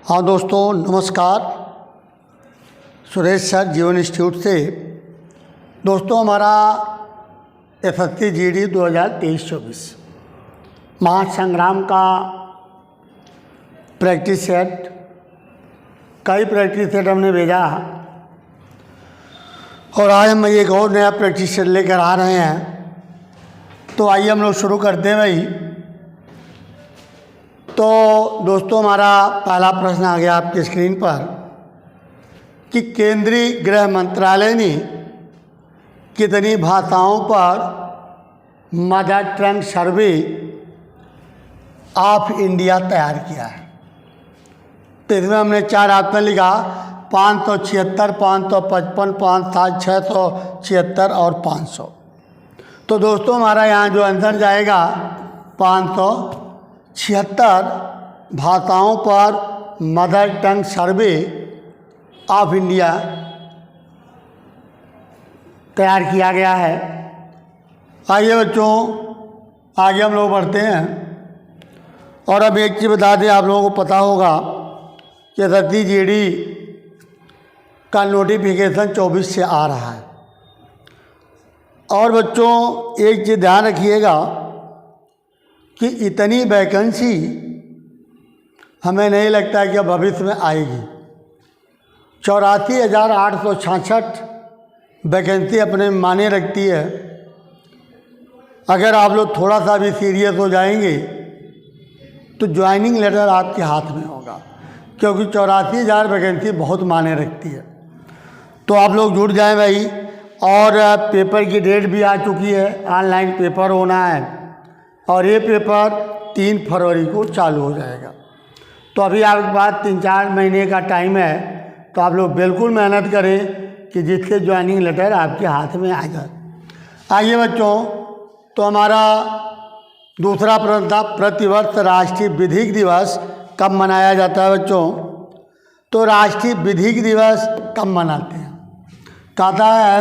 हाँ दोस्तों नमस्कार। सुरेश सर जीवन इंस्टीट्यूट से। दोस्तों हमारा एसएससी जीडी 2023-24 महासंग्राम का प्रैक्टिस सेट, कई प्रैक्टिस सेट हमने भेजा और आज हम एक और नया प्रैक्टिस सेट लेकर आ रहे हैं। तो आइए हम लोग शुरू करते हैं भाई। तो दोस्तों हमारा पहला प्रश्न आ गया आपकी स्क्रीन पर कि केंद्रीय गृह मंत्रालय ने कितनी भाषाओं पर mother tongue survey of India तैयार किया है। तो इसमें हमने 4 ऑप्शन लिखा 576, 555, 500, 676 और 500। तो दोस्तों हमारा यहाँ जो आंसर जाएगा 576 भाषाओं पर mother tongue survey of India तैयार किया गया है। आइए बच्चों आगे हम लोग बढ़ते हैं। और अब एक चीज़ बता दें, आप लोगों को पता होगा कि एसएससी जीडी का नोटिफिकेशन 24 से आ रहा है। और बच्चों एक चीज़ ध्यान रखिएगा कि इतनी वैकेंसी हमें नहीं लगता कि अब भविष्य में आएगी। 84,866 वैकेंसी अपने माने रखती है। अगर आप लोग थोड़ा सा भी सीरियस हो जाएंगे तो ज्वाइनिंग लेटर आपके हाथ में होगा, क्योंकि 84,000 वैकेंसी बहुत माने रखती है। तो आप लोग जुड़ जाएं भाई। और पेपर की डेट भी आ चुकी है, ऑनलाइन पेपर होना है और ये पेपर 3 फरवरी को चालू हो जाएगा। तो अभी आपके पास 3-4 महीने का टाइम है। तो आप लोग बिल्कुल मेहनत करें कि जिससे ज्वाइनिंग लेटर आपके हाथ में आ जाए। आइए बच्चों, तो हमारा दूसरा प्रश्न था प्रतिवर्ष राष्ट्रीय विधिक दिवस कब मनाया जाता है बच्चों। तो राष्ट्रीय विधिक दिवस कब मनाते हैं, कहता है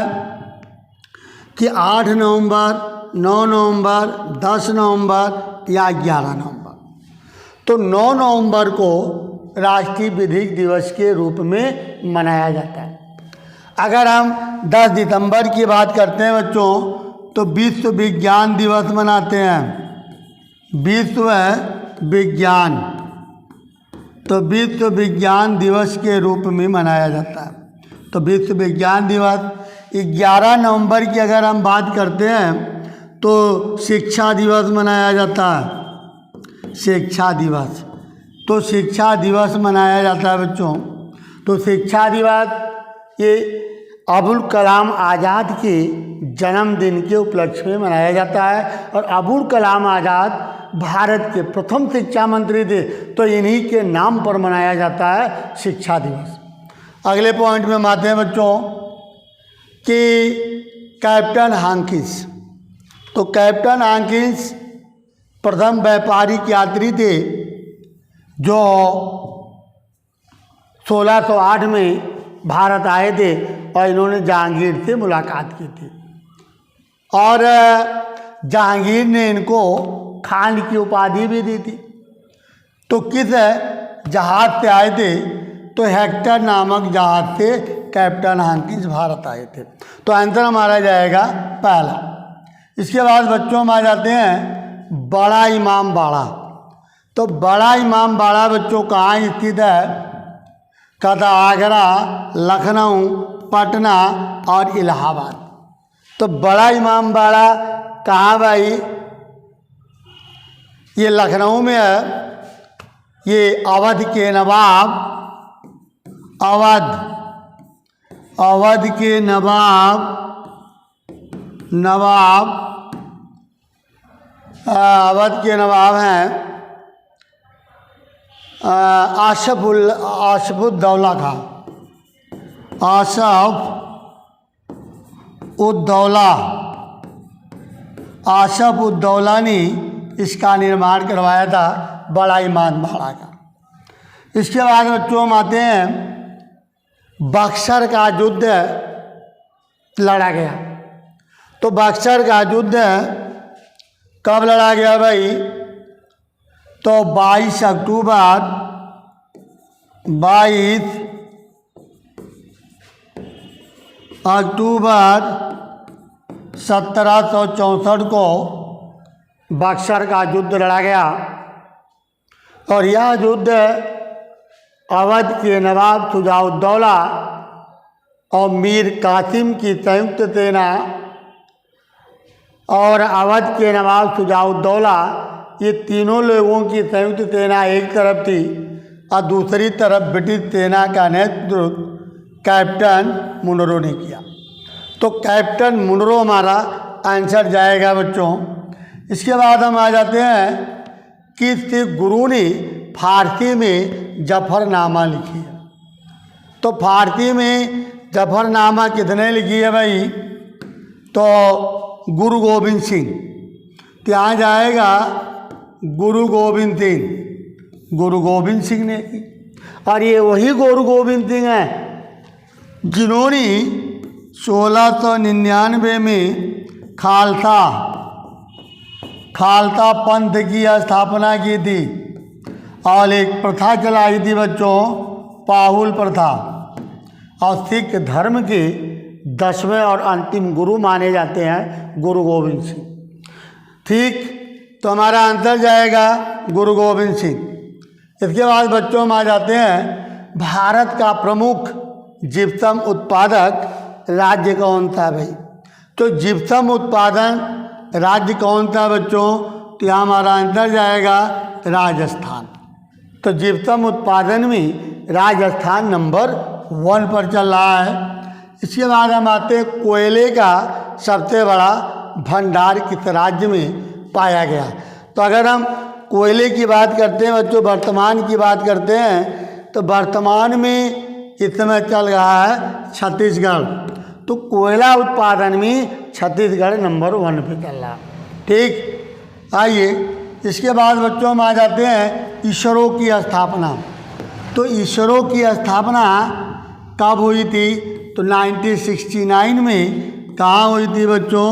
कि 8 नवंबर, 9 नवंबर, 10 नवंबर या 11 नवंबर। तो 9 नवंबर को राष्ट्रीय विधिक दिवस के रूप में मनाया जाता है। अगर हम 10 दिसंबर की बात करते हैं बच्चों, तो विश्व विज्ञान दिवस मनाते हैं। विश्व विज्ञान, तो विश्व विज्ञान दिवस के रूप में मनाया जाता है। तो विश्व विज्ञान दिवस 11 नवंबर की अगर हम बात करते हैं तो शिक्षा दिवस मनाया जाता है। शिक्षा दिवस, तो शिक्षा दिवस मनाया जाता है बच्चों। तो शिक्षा दिवस ये अबुल कलाम आज़ाद के जन्मदिन के उपलक्ष्य में मनाया जाता है। और अबुल कलाम आज़ाद भारत के प्रथम शिक्षा मंत्री थे, तो इन्हीं के नाम पर मनाया जाता है शिक्षा दिवस। अगले पॉइंट में हम आते हैं बच्चों कि कैप्टन हाकिंस। तो कैप्टन हाकिंस प्रथम व्यापारिक यात्री थे जो 1608 में भारत आए थे और इन्होंने जहांगीर से मुलाकात की थी। और जहांगीर ने इनको खान की उपाधि भी दी थी। तो किस जहाज से आए थे, तो हेक्टर नामक जहाज से कैप्टन हाकिंस भारत आए थे। तो आंसर हमारा जाएगा पहला। इसके बाद बच्चों हम आ जाते हैं बड़ा इमाम बाड़ा। तो बड़ा इमाम बाड़ा बच्चों कहाँ स्थित है, कहता आगरा, लखनऊ, पटना और इलाहाबाद। तो बड़ा इमाम बाड़ा कहाँ भाई, ये लखनऊ में है। ये अवध के नवाब, अवध के नवाब अवध के नवाब हैं आसफुद्दौला खां। आसफुद्दौला ने इसका निर्माण करवाया था, बड़ा इमाम बाड़ा का। इसके बाद बच्चों हम आते हैं बक्सर का युद्ध लड़ा गया। तो बक्सर का युद्ध कब लड़ा गया भाई, तो 22 अक्टूबर 22 अक्टूबर 1764 को बक्सर का युद्ध लड़ा गया और यह युद्ध अवध के नवाब शुजाउद्दौला और मीर कासिम की संयुक्त सेना और अवध के नवाब शुजाउद्दौला, ये तीनों लोगों की संयुक्त सेना एक तरफ थी और दूसरी तरफ ब्रिटिश सेना का नेतृत्व कैप्टन मुनरो ने किया। तो कैप्टन मुनरो हमारा आंसर जाएगा बच्चों। इसके बाद हम आ जाते हैं कि सिख गुरु ने फारसी में जफरनामा लिखी है। तो फारसी में जफरनामा कितने लिखी है भाई? तो गुरु गोविंद सिंह, तो यहाँ जाएगा गुरु गोविंद सिंह, गुरु गोविंद सिंह ने की। और ये वही गुरु गोविंद सिंह हैं जिन्होंने 1699 में खालसा पंथ की स्थापना की थी और एक प्रथा चलाई थी बच्चों, पाहुल प्रथा, और सिख धर्म के 10वें और अंतिम गुरु माने जाते हैं गुरु गोविंद सिंह। ठीक, तो हमारा आंसर जाएगा गुरु गोविंद सिंह। इसके बाद बच्चों हम आ जाते हैं भारत का प्रमुख जिप्सम उत्पादक राज्य कौन सा भाई? तो जिप्सम उत्पादन राज्य कौन सा बच्चों? तो यहाँ हमारा आंसर जाएगा राजस्थान। तो जिप्सम उत्पादन में राजस्थान नंबर 1 पर चल रहा है। इसके बाद हम आते हैं कोयले का सबसे बड़ा भंडार किस राज्य में पाया गया? तो अगर हम कोयले की बात करते हैं बच्चों, वर्तमान की बात करते हैं, तो वर्तमान में इस समय चल रहा है छत्तीसगढ़। तो कोयला उत्पादन में छत्तीसगढ़ नंबर 1 पे चल रहा। ठीक, आइए इसके बाद बच्चों हम आ जाते हैं इसरो की स्थापना। तो इसरो की स्थापना कब हुई थी? तो 1969 में कहाँ हुई थी बच्चों?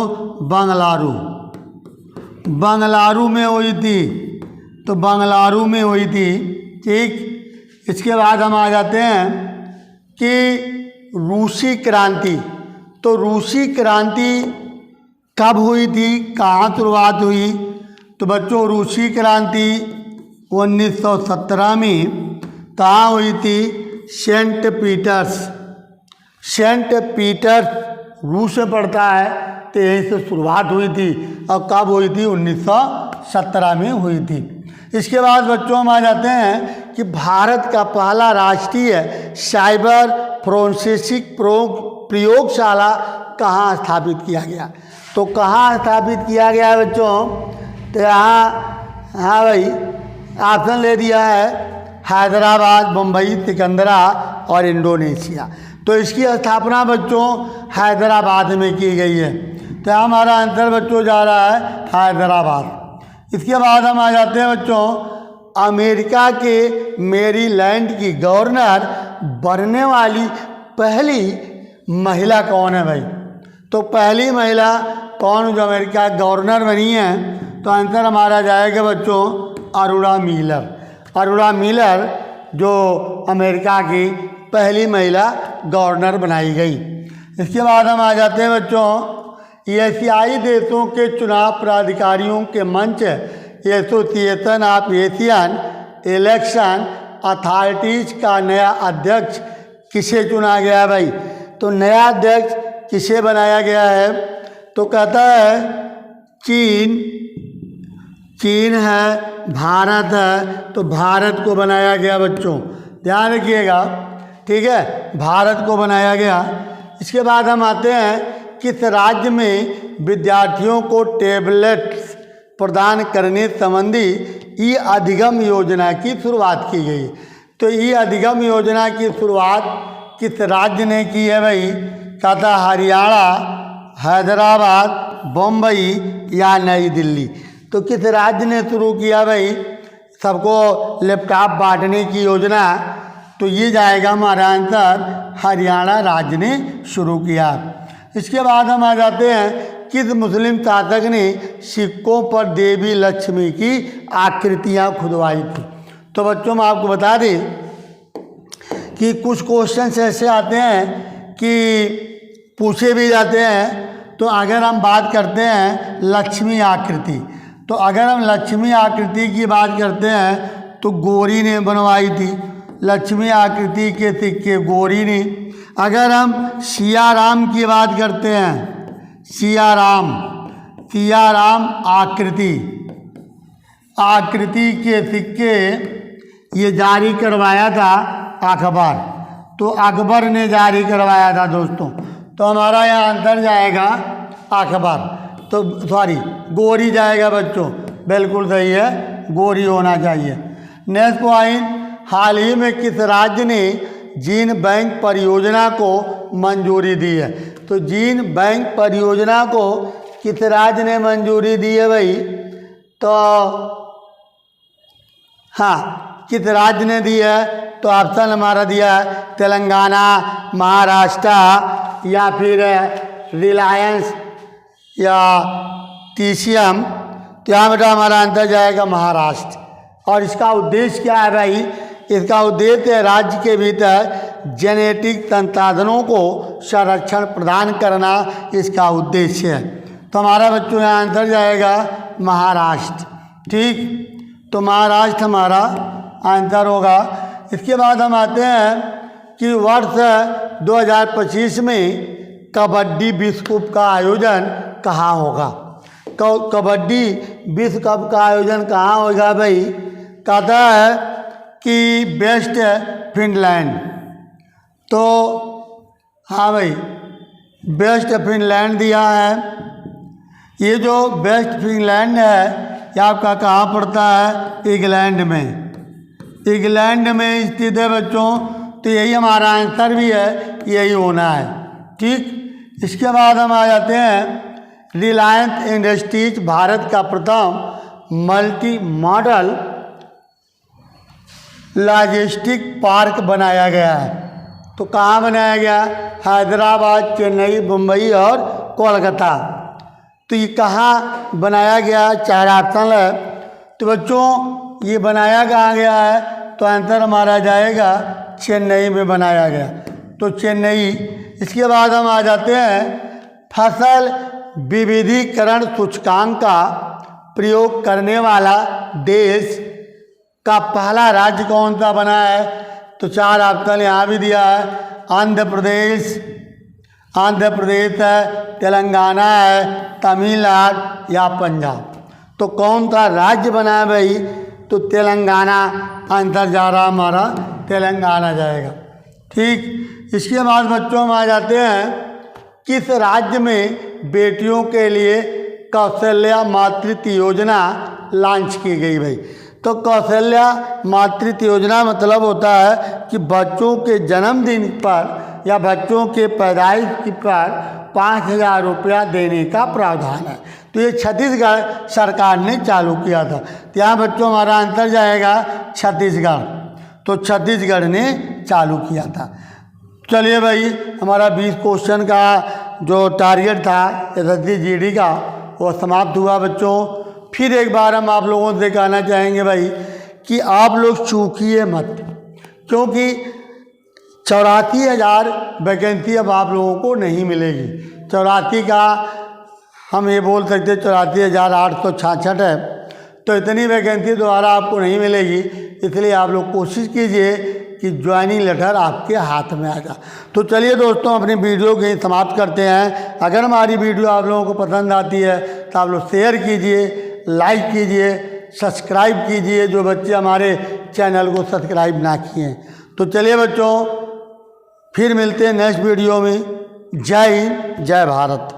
बंगलुरु में हुई थी। तो बंगलुरु में हुई थी। ठीक, इसके बाद हम आ जाते हैं कि रूसी क्रांति। तो रूसी क्रांति कब हुई थी, कहाँ शुरुआत हुई? तो बच्चों रूसी क्रांति 1917 में कहाँ हुई थी? सेंट पीटर्स रूस में पड़ता है, तो यहीं से शुरुआत हुई थी। और कब हुई थी? 1917 में हुई थी। इसके बाद बच्चों हम आ जाते हैं कि भारत का पहला राष्ट्रीय साइबर फोरेंसिक प्रयोगशाला कहाँ स्थापित किया गया? तो कहाँ स्थापित किया गया है बच्चों? तो यहाँ हाँ भाई ऑप्शन ले दिया है हैदराबाद, मुंबई, सिकंदरा और इंडोनेशिया। तो इसकी स्थापना बच्चों हैदराबाद में की गई है। तो हमारा आंसर बच्चों जा रहा है हैदराबाद। इसके बाद हम आ जाते हैं बच्चों अमेरिका के मैरीलैंड की गवर्नर बनने वाली पहली महिला कौन है भाई? तो पहली महिला कौन जो अमेरिका गवर्नर बनी है? तो आंसर हमारा जाएगा बच्चों अरोड़ा मिलर जो अमेरिका की पहली महिला गवर्नर बनाई गई। इसके बाद हम आ जाते हैं बच्चों एशियाई देशों के चुनाव प्राधिकारियों के मंच association of Asian election authorities का नया अध्यक्ष किसे चुना गया भाई? तो नया अध्यक्ष किसे बनाया गया है? तो कहता है चीन है, भारत है, तो भारत को बनाया गया बच्चों, ध्यान रखिएगा। ठीक है, भारत को बनाया गया। इसके बाद हम आते हैं किस राज्य में विद्यार्थियों को टैबलेट्स प्रदान करने संबंधी ई अधिगम योजना की शुरुआत की गई? तो ई अधिगम योजना की शुरुआत किस राज्य ने की है भाई? कहता हरियाणा, हैदराबाद, बम्बई या नई दिल्ली। तो किस राज्य ने शुरू किया भाई सबको लैपटॉप बांटने की योजना? तो ये जाएगा हमारा आंसर हरियाणा राज्य ने शुरू किया। इसके बाद हम आ जाते हैं किस मुस्लिम शासक ने सिक्कों पर देवी लक्ष्मी की आकृतियाँ खुदवाई थी? तो बच्चों मैं आपको बता दें कि कुछ क्वेश्चंस ऐसे आते हैं कि पूछे भी जाते हैं। तो अगर हम बात करते हैं लक्ष्मी आकृति, तो अगर हम लक्ष्मी आकृति की बात करते हैं तो गौरी ने बनवाई थी लक्ष्मी आकृति के सिक्के, गौरी ने। अगर हम सिया राम की बात करते हैं, सिया राम आकृति के सिक्के ये जारी करवाया था अकबर, तो अकबर ने जारी करवाया था दोस्तों। तो हमारा यहाँ आंसर जाएगा अकबर, तो सॉरी गौरी जाएगा बच्चों, बिल्कुल सही है, गौरी होना चाहिए। नेक्स्ट पॉइंट, हाल ही में किस राज्य ने जीन बैंक परियोजना को मंजूरी दी है? तो जीन बैंक परियोजना को किस राज्य ने मंजूरी दी है भाई? तो हाँ, किस राज्य ने दी है? तो ऑप्शन हमारा दिया है तेलंगाना, महाराष्ट्र या फिर रिलायंस या टीसीएम। तो यहाँ बेटा हमारा आंसर जाएगा महाराष्ट्र। और इसका उद्देश्य क्या है भाई? इसका उद्देश्य है राज्य के भीतर जेनेटिक संसाधनों को संरक्षण प्रदान करना, इसका उद्देश्य है। तो हमारा बच्चों यहाँ आंसर जाएगा महाराष्ट्र। ठीक, तो महाराष्ट्र हमारा आंसर होगा। इसके बाद हम आते हैं कि वर्ष 2025 में कबड्डी विश्व कप का आयोजन कहाँ होगा? कबड्डी विश्व कप का आयोजन कहाँ होगा भाई? कहता है कि बेस्ट फिनलैंड। तो हाँ भाई, बेस्ट फिनलैंड दिया है। ये जो बेस्ट फिनलैंड है ये आपका कहाँ पड़ता है? इंग्लैंड में, इंग्लैंड में स्थित है बच्चों। तो यही हमारा आंसर भी है, यही होना है। ठीक, इसके बाद हम आ जाते हैं रिलायंस इंडस्ट्रीज भारत का प्रथम मल्टी मॉडल लॉजिस्टिक पार्क बनाया गया है। तो कहाँ बनाया गया? हैदराबाद, चेन्नई, मुंबई और कोलकाता। तो ये कहाँ बनाया गया? 4 ऑप्शन है। तो बच्चों ये बनाया कहाँ गया है? तो आंसर हमारा जाएगा चेन्नई में बनाया गया, तो चेन्नई। इसके बाद हम आ जाते हैं फसल विविधीकरण सूचकांक का प्रयोग करने वाला देश का पहला राज्य कौन सा बना है? तो 4 ऑप्शन यहाँ भी दिया है, आंध्र प्रदेश है, तेलंगाना है, तमिलनाडु या पंजाब। तो कौन सा राज्य बना है भाई? तो तेलंगाना आंसर जा रहा हमारा, तेलंगाना जाएगा। ठीक, इसके बाद बच्चों हम आ जाते हैं किस राज्य में बेटियों के लिए कौशल्या मातृत्व योजना लॉन्च की गई भाई? तो कौशल्या मातृत्व योजना मतलब होता है कि बच्चों के जन्मदिन पर या बच्चों के पैदाइश पर 5,000 रुपया देने का प्रावधान है। तो ये छत्तीसगढ़ सरकार ने चालू किया था। तो यहाँ बच्चों हमारा आंसर जाएगा छत्तीसगढ़, तो छत्तीसगढ़ ने चालू किया था। चलिए भाई, हमारा 20 क्वेश्चन का जो टारगेट था SSC GD का वो समाप्त हुआ बच्चों। फिर एक बार हम आप लोगों से कहना चाहेंगे भाई कि आप लोग चूकिए मत, क्योंकि 84,000 वैकेंसी अब आप लोगों को नहीं मिलेगी। 84 का हम ये बोल सकते 84,866 है, तो इतनी वैकेंसी दोबारा आपको नहीं मिलेगी। इसलिए आप लोग कोशिश कीजिए कि ज्वाइनिंग लेटर आपके हाथ में आ जाए। तो चलिए दोस्तों, अपनी वीडियो को समाप्त करते हैं। अगर हमारी वीडियो आप लोगों को पसंद आती है तो आप लोग शेयर कीजिए, लाइक कीजिए, सब्सक्राइब कीजिए, जो बच्चे हमारे चैनल को सब्सक्राइब ना किए हैं। तो चलिए बच्चों, फिर मिलते हैं नेक्स्ट वीडियो में। जय हिंद, जय भारत।